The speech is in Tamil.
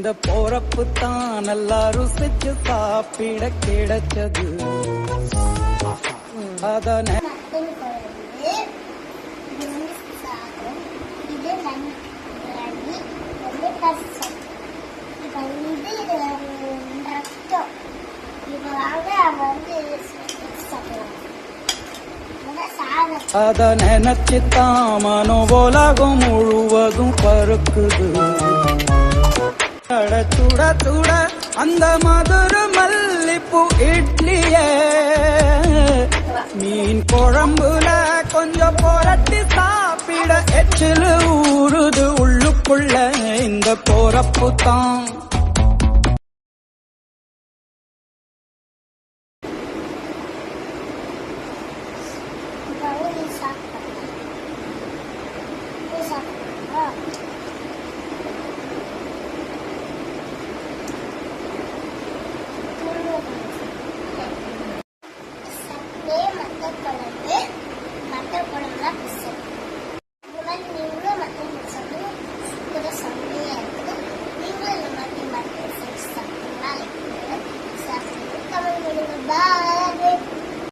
இந்த போறப்பு தான் நல்லா ருசிச்சு சாப்பிட கிடைச்சது. அதனை அத நினைச்சுத்தான் மனோ உலகம் முழுவதும் பருக்குது. சுட சுட அந்த மதுர மல்லிப்பூ இட்லியே மீன் குழம்புல கொஞ்சம் புரட்டி சாப்பிட எச்சிலு ஊறுது உள்ளுக்குள்ள இந்த போறப்பு தான். Saca.